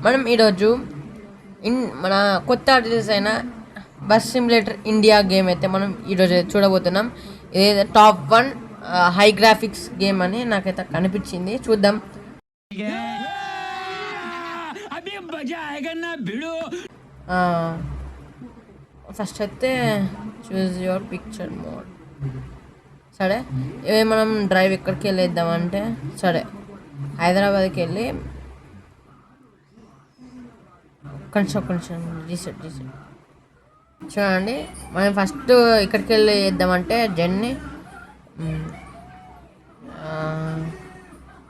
మనం ఈరోజు మన కొత్త రిలీజ్ అయిన బస్ సిమ్యులేటర్ ఇండియా గేమ్ అయితే మనం ఈరోజు చూడబోతున్నాం. ఇదేదో టాప్ 1 హై గ్రాఫిక్స్ గేమ్ అని నాకైతే కనిపించింది. చూద్దాం. ఫస్ట్ అయితే చూజ్ యువర్ పిక్చర్ మోడ్. సరే, మనం డ్రైవ్ ఎక్కడికి వెళ్ళేద్దామంటే, సరే హైదరాబాద్కి వెళ్ళి కొంచెం రీసెట్ చూడండి. మనం ఫస్ట్ ఇక్కడికి వెళ్ళి వేద్దామంటే జర్నీ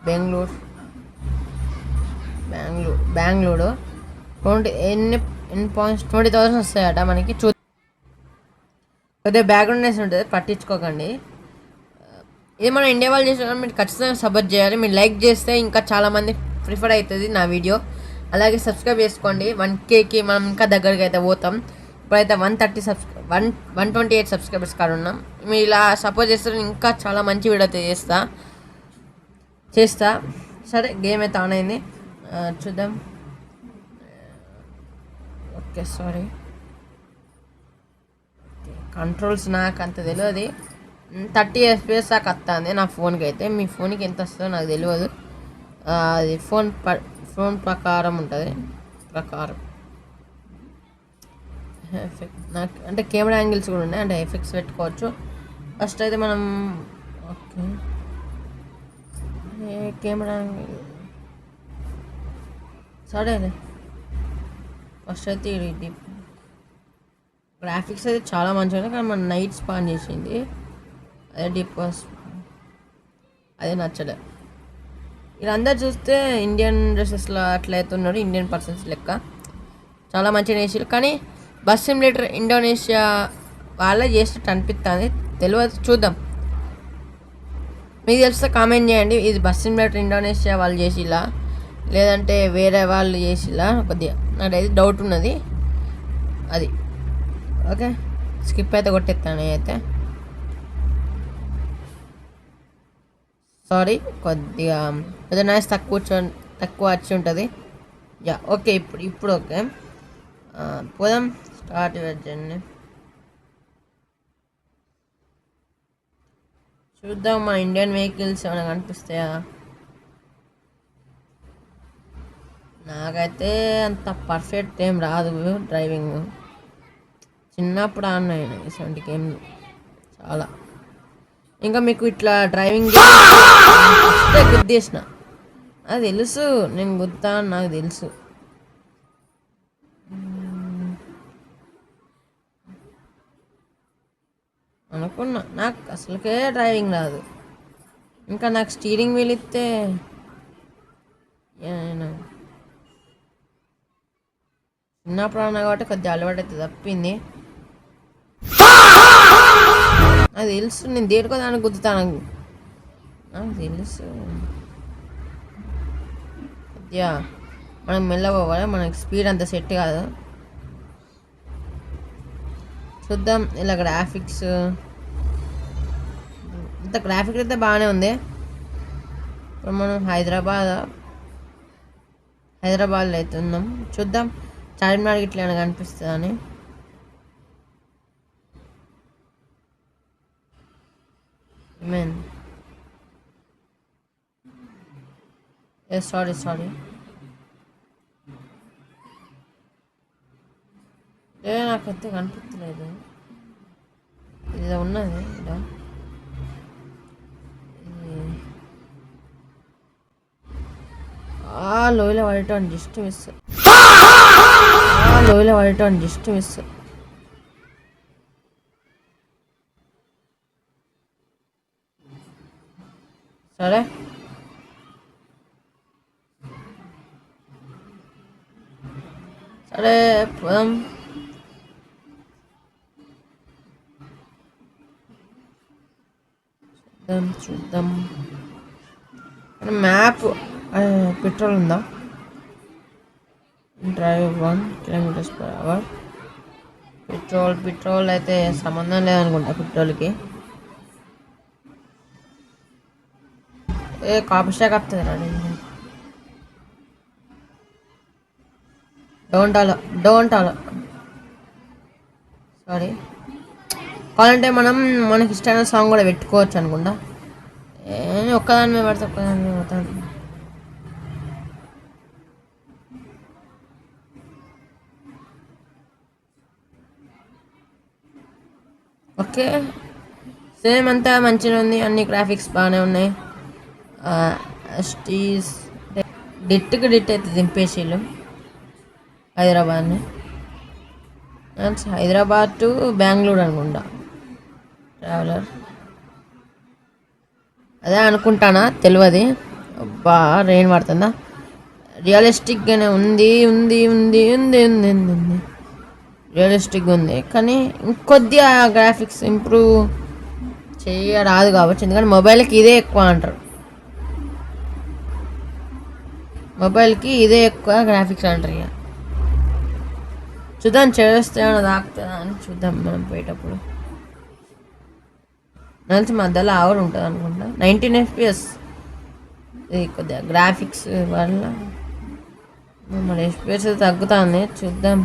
బెంగళూరు 20,000 వస్తాయట మనకి. కొద్దిగా బ్యాక్గ్రౌండ్ వేసి ఉంటుంది, పట్టించుకోకండి. ఇది మన ఇండియా వాళ్ళు చేసిన మీరు ఖచ్చితంగా సపోర్ట్ చేయాలి. మీరు లైక్ చేస్తే ఇంకా చాలామంది ప్రిఫర్ అవుతుంది నా వీడియో. అలాగే సబ్స్క్రైబ్ చేసుకోండి. 1Kకి మనం ఇంకా దగ్గరికి అయితే పోతాం. ఇప్పుడైతే 128 సబ్స్క్రైబర్స్ కాడ ఉన్నాం. మీరు ఇలా సపోర్ట్ చేస్తే ఇంకా చాలా మంచి వీడియో అయితే చేస్తా. సరే, గేమ్ అయితే ఆన్ అయింది. చూద్దాం. ఓకే, సారీ, కంట్రోల్స్ నాకు అంత తెలియదు. 30 FPS దాకా వస్తుంది నా ఫోన్కి అయితే. మీ ఫోన్కి ఎంత వస్తుందో నాకు తెలియదు. అది ఫోన్ ప్రకారం ఉంటుంది. నాకు అంటే కెమెరా యాంగిల్స్ కూడా ఉన్నాయి, అంటే ఎఫెక్ట్స్ పెట్టుకోవచ్చు. ఫస్ట్ అయితే మనం ఓకే కెమెరా యాంగిల్ సరే. ఫస్ట్ అయితే ఇది గ్రాఫిక్స్ అయితే చాలా మంచిగా ఉంది, కానీ మన నైట్ స్పాన్ చేసింది అదే డిపోస్ అదే నచ్చలే. వీళ్ళందరూ చూస్తే ఇండియన్ డ్రెస్సెస్లో అట్లా అవుతున్నారు, ఇండియన్ పర్సన్స్ లెక్క. చాలా మంచిగా వేసారు, కానీ బస్ సిమ్యులేటర్ ఇండోనేషియా వాళ్ళే చేసినట్టు అనిపిస్తుంది. తెలియదు, చూద్దాం. మీకు తెలిస్తే కామెంట్ చేయండి. ఇది బస్ సిమ్యులేటర్ ఇండోనేషియా వాళ్ళు చేసిలా లేదంటే వేరే వాళ్ళు చేసిలా, కొద్దిగా నాకైతే డౌట్ ఉన్నది. అది ఓకే, స్కిప్ అయితే కొట్టేస్తాను అయితే. సారీ, కొద్దిగా నాయిస్ తక్కువ వచ్చి ఉంటుంది. యా ఓకే, ఇప్పుడు ఓకే. పోదాం, స్టార్ట్ జర్నీ. చూద్దాం మా ఇండియన్ వెహికల్స్ ఏమైనా కనిపిస్తాయా. నాకైతే అంత పర్ఫెక్ట్ ఏం రాదు డ్రైవింగ్. చిన్నప్పుడు ఆడినాను ఇటువంటి గేమ్లు చాలా. ఇంకా మీకు ఇట్లా డ్రైవింగ్ గుద్దేసిన నాకు తెలుసు, నేను గుద్దా అని నాకు తెలుసు. అనుకున్నా నాకు అసలుకే డ్రైవింగ్ రాదు. ఇంకా నాకు స్టీరింగ్ వీల్ ఇస్తే చిన్నప్పుడు అన్నా కాబట్టి కొద్దిగా అలవాటు అయితే తప్పింది. నాకు తెలుసు, నేను దేనికో దానికి గుద్దుతాను, నాకు తెలుసు. కొద్దిగా మనం మెల్లపోవాలి, మనకి స్పీడ్ అంత సెట్ కాదు. చూద్దాం. ఇలా గ్రాఫిక్స్ ఇంత గ్రాఫిక్స్ అయితే బాగానే ఉంది. ఇప్పుడు మనం హైదరాబాద్లో అయితే ఉన్నాం. చూద్దాం చార్మినార్ ఇట్లా ఏమైనా కనిపిస్తుందా అని. సారీ నాకైతే కనిపించలేదు. ఇది ఉన్నది ఇక్కడ. లోయలో పడటం జస్ట్ మిస్. సరే, పోదాం. చూద్దాం. మ్యాప్ పెట్రోల్ ఉందా? Drive 1 km/h. పెట్రోల్ అయితే సంబంధం లేదనుకుంటా పెట్రోల్కి. కాపీ స్టాక్ వస్తుంది రండి. Don't allow sorry. కావాలంటే మనం మనకి ఇష్టమైన సాంగ్ కూడా పెట్టుకోవచ్చు అనుకుంటా. ఒక్కదాని మీద పడితే ఒక్కదాని మీద పోతాను. ఓకే, సేమ్ అంతా మంచిగా ఉంది, అన్ని గ్రాఫిక్స్ బాగానే ఉన్నాయి. స్టీస్ డిట్కి డిట్ అయితే దింపేసిళ్ళు హైదరాబాద్ని. హైదరాబాద్ టు బెంగళూరు అనుకుంటా ట్రావెలర్, అదే అనుకుంటానా తెలియదు. అబ్బా రెయిన్ పడుతుందా. రియలిస్టిక్గానే ఉంది ఉంది ఉంది ఉంది ఉంది ఉంది ఉంది రియలిస్టిక్గా ఉంది, కానీ ఇంకొద్దిగా గ్రాఫిక్స్ ఇంప్రూవ్ చేయరాదు కావచ్చు, ఎందుకంటే మొబైల్కి ఇదే ఎక్కువ అంటారు. మొబైల్కి ఇదే ఎక్కువ గ్రాఫిక్స్ అంటారు. ఇక చూద్దాం, చేస్తే ఏమైనా తాకుతుందా అని చూద్దాం మనం పోయేటప్పుడు. నలిసి మధ్యలో ఆవిడ ఉంటుంది అనుకుంటా. 19 FPS. ఇది కొద్దిగా గ్రాఫిక్స్ వల్ల మరి FPS తగ్గుతుంది, చూద్దాం.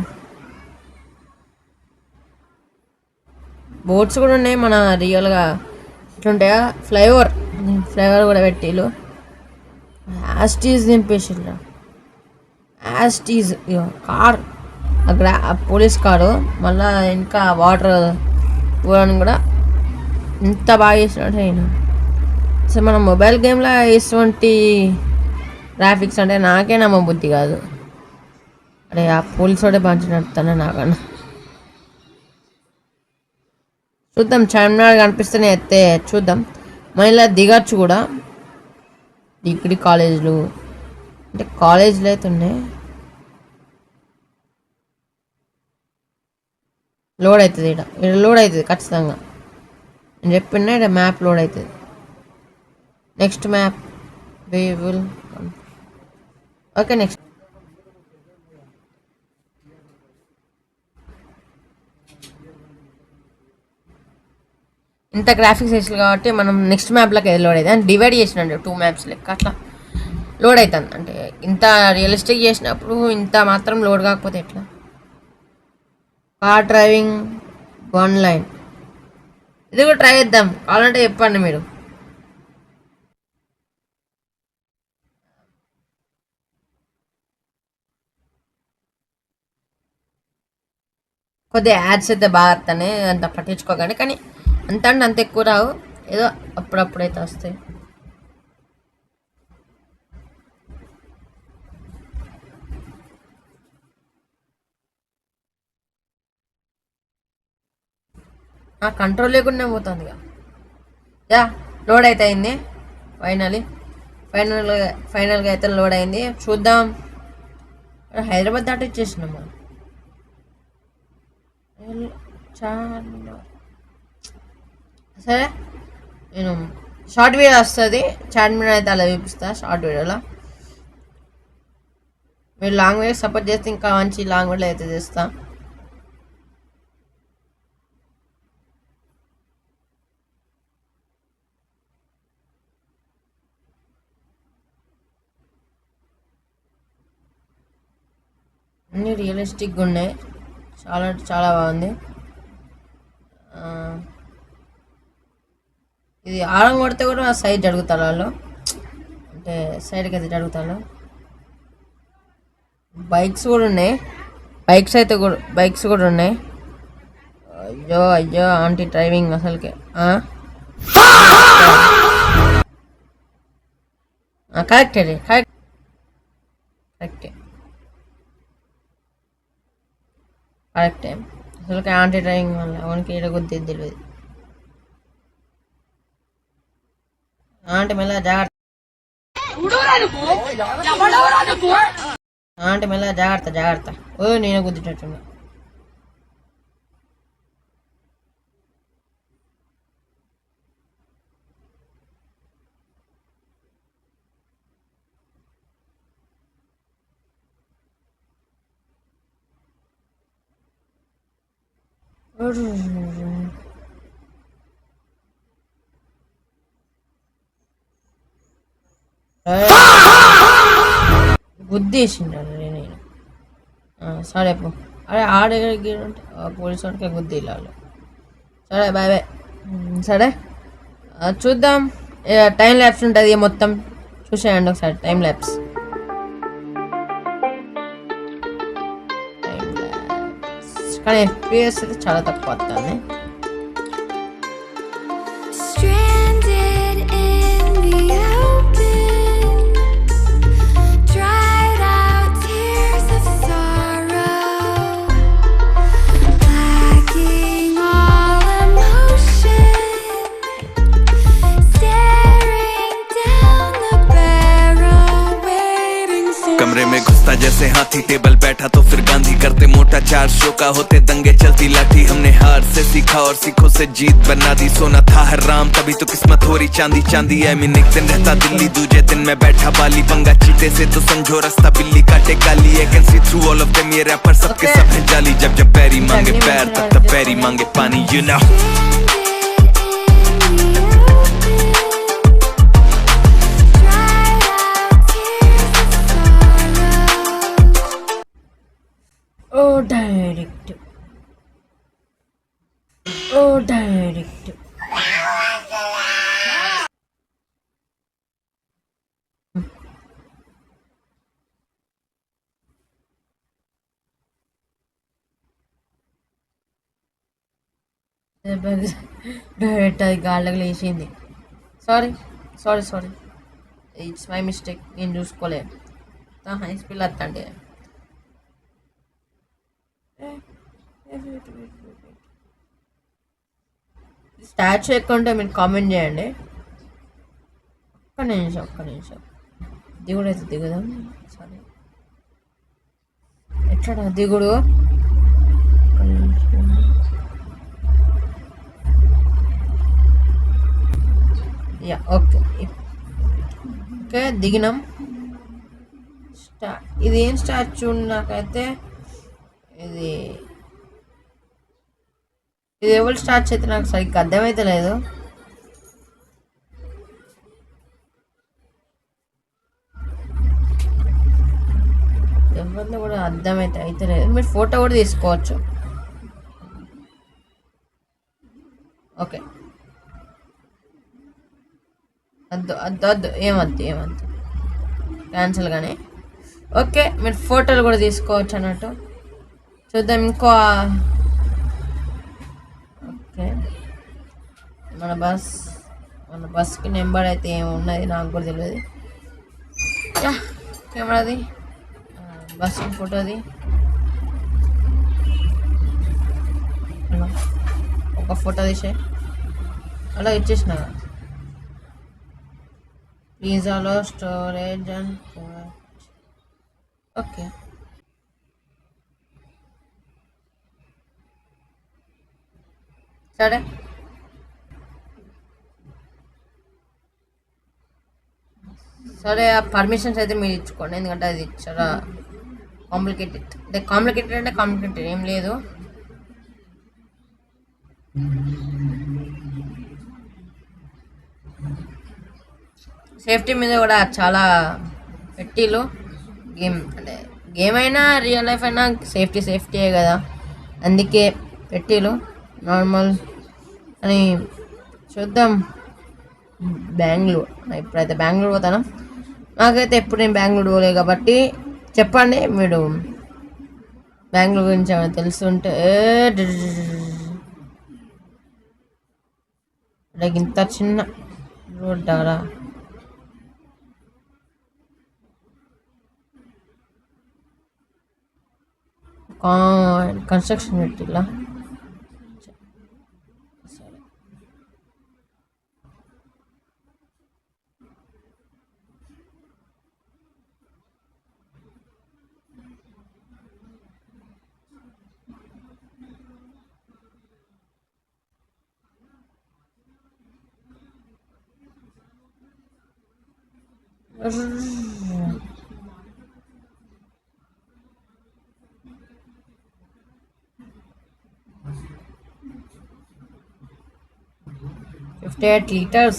బోట్స్ కూడా ఉన్నాయి మన రియల్గా ఇట్లుంటాయా. ఫ్లైఓవర్ కూడా పెట్టిళ్ళు. యాస్టీజ్ దింపేసిల్లు. యాస్టీజ్ కార్, పోలీస్ కారు, మళ్ళా ఇంకా వాటర్ పోవడానికి కూడా ఎంత బాగా చేసినట్టు అయినా. అసలు మన మొబైల్ గేమ్లో ఇటువంటి గ్రాఫిక్స్ అంటే నాకే నమ్మబుద్ధి కాదు. అరే ఆ పోలీస్ వాడే బాగా నడుపుతానే నాకన్నా. చూద్దాం, చార్మినార్ కనిపిస్తేనే ఎత్తే చూద్దాం. మళ్ళీ దిగచ్చు కూడా. డిగ్రీ కాలేజీలు అంటే కాలేజీలు అయితే ఉన్నాయి. లోడ్ అవుతుంది ఇక్కడ లోడ్ అవుతుంది ఖచ్చితంగా. నేను చెప్పిన ఇక్కడ మ్యాప్ లోడ్ అవుతుంది. Next map will okay. Next ఇంత గ్రాఫిక్స్ వేసారు కాబట్టి మనం నెక్స్ట్ మ్యాప్లోకి ఏది లోడ్ అవుతుంది అని డివైడ్ చేసినండి 2 మ్యాప్స్ లెక్క అట్లా లోడ్ అవుతుంది. అంటే ఇంత రియలిస్టిక్ చేసినప్పుడు ఇంత మాత్రం లోడ్ కాకపోతే ఎట్లా. కార్ డ్రైవింగ్ 1 లైన్, ఇది కూడా ట్రై చేద్దాం. కావాలంటే చెప్పండి మీరు. కొద్దిగా యాడ్స్ అయితే బాగా వస్తాయి, అంత పట్టించుకోకండి. కానీ అంత అంటే అంత ఎక్కువ రావు, ఏదో అప్పుడప్పుడైతే వస్తాయి. కంట్రోల్ లేకుండా పోతుంది ఇక. యా లోడ్ అయితే అయింది ఫైనల్గా అయితే లోడ్ అయింది. చూద్దాం. హైదరాబాద్ దాటి ఇచ్చేసినాం మనం. సరే, నేను షార్ట్ వీడియో వస్తుంది, చార్మినార్ అయితే అలా చూపిస్తా షార్ట్ వీడియోలో. మీరు లాంగ్ వీడియో సపోర్ట్ చేస్తే ఇంకా మంచి లాంగ్ వీడియో అయితే చేస్తా. అన్నీ రియలిస్టిక్గా ఉన్నాయి, చాలా అంటే చాలా బాగుంది. ఇది ఆరం కొడితే కూడా సైడ్ జరుగుతారు వాళ్ళు, అంటే సైడ్కి అయితే జరుగుతారు. బైక్స్ కూడా ఉన్నాయి, బైక్స్ కూడా ఉన్నాయి. అయ్యో అయ్యో ఆంటీ డ్రైవింగ్ అసలుకే కరెక్టే అసలుకే ఆంటీ డ్రైవింగ్ వల్ల అవనికి ఏడ కొద్ది తెలియదు. ఆంటీ మెల్ల జాగ్రత్త, జాగ్రత్త. ఓ నేను గుద్దిటట్టున్నా. గుద్దేసిండు నేను. సరే పో. అరే ఆడగిరి అంటే పోలీసు వాడికి గుద్ది వెళ్ళాలి. సరే బాయ్ బాయ్. సరే చూద్దాం. టైం ల్యాబ్స్ ఉంటుంది మొత్తం చూసేయండి ఒకసారి. టైం ల్యాబ్స్ కానీ FPS అయితే చాలా తక్కువ వస్తుంది. कमरे में घुसता जैसे हाथी, टेबल बैठा तो फिर गांधी, करते मोटा 4 शो का होते दंगे चलती लाठी। हमने हार से सीखा और सीखों से जीत बना दी। सोना था हराम तभी तो किस्मत हो रही चांदी चांदी। आई मीन एक दिन रहता दिल्ली, दूजे दिन मैं बैठा बाली। पंगा चीते से तो समझो रास्ता बिल्ली काटे काली। I can see through all of them, ये रैपर सबके सब है जाली। जब जब पैरी मांगे पैर तब तब पैरी मांगे पानी, you know. Direct direct direct అది గాళ్ళకి లేచింది. Sorry sorry sorry, it's my mistake. నేను చూసుకోలేదు. High speed వస్తండి. స్టాచ్యూ ఎక్కువ ఉంటే మీరు కామెంట్ చేయండి. ఒక్క నిమిషం దిగుడు అయితే దిగుదాం. సరే ఎట్లా దిగుడు? యా ఓకే ఓకే దిగినాం. ఇది ఏం స్టాచ్యూ? నాకైతే ఇది ఎవరు స్టార్ట్ అయితే నాకు సరిగ్గా అర్థమైతే లేదు. ఎవరిలో కూడా అర్థమైతే లేదు. మీరు ఫోటో కూడా తీసుకోవచ్చు. ఓకే వద్దు ఏమద్దు క్యాన్సిల్ కానీ. ఓకే మీరు ఫోటోలు కూడా తీసుకోవచ్చు అన్నట్టు. చూద్దాం ఇంకో. ఓకే మన బస్కి నెంబర్ అయితే ఏమున్నది నాకు కూడా తెలియదు. కెమెరాది బస్ ఫోటోది ఒక ఫోటో తీసే అలా ఇచ్చేసిన. పిజ్జాలో స్టోరేజ్ అండ్ ఓకే సరే. సరే ఆ పర్మిషన్స్ అయితే మీరు ఇచ్చుకోండి, ఎందుకంటే అది చాలా కాంప్లికేటెడ్. అంటే కాంప్లికేటెడ్ ఏం లేదు. సేఫ్టీ మీద కూడా చాలా పెట్టిలు. గేమ్ అయినా రియల్ లైఫ్ అయినా సేఫ్టీయే కదా, అందుకే పెట్టిలు నార్మల్ అని. చూద్దాం. ఇప్పుడైతే బెంగళూరు పోతాను. నాకైతే ఎప్పుడు నేను బెంగళూరు పోలేదు కాబట్టి చెప్పండి మీరు బెంగళూరు గురించి ఏమైనా తెలుసుంటే. ఇంత చిన్న రోడ్డారా? కన్స్ట్రక్షన్ పెట్టిలా. $58 liters.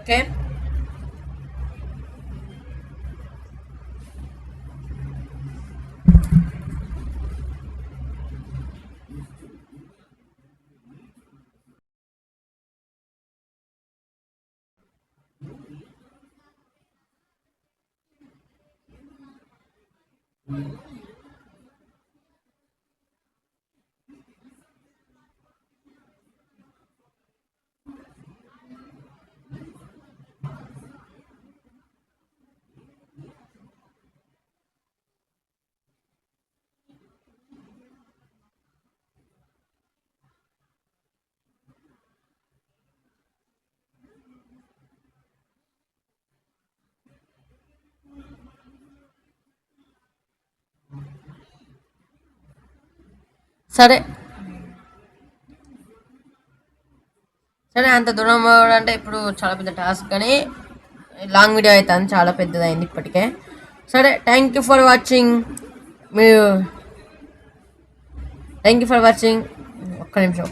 ఓకే. సరే సరే, అంత దూరం పోవడం అంటే ఇప్పుడు చాలా పెద్ద టాస్క్, కానీ లాంగ్ వీడియో అవుతుంది, చాలా పెద్దదైంది ఇప్పటికే. సరే, థ్యాంక్ యూ ఫర్ వాచింగ్. మీరు థ్యాంక్ యూ ఫర్ వాచింగ్. ఒక్క నిమిషం.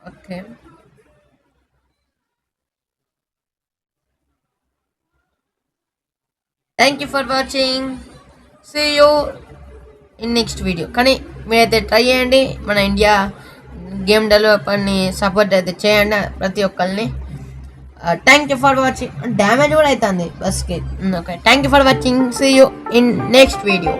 Okay. Thank you for watching. See you in next video. కానీ మీరైతే ట్రై చేయండి, మన ఇండియా గేమ్ డెవలపర్ని సపోర్ట్ అయితే చేయండి ప్రతి ఒక్కరిని. Thank you for watching. Damage కూడా అవుతుంది బస్కి. Okay, thank you for watching. See you in next video.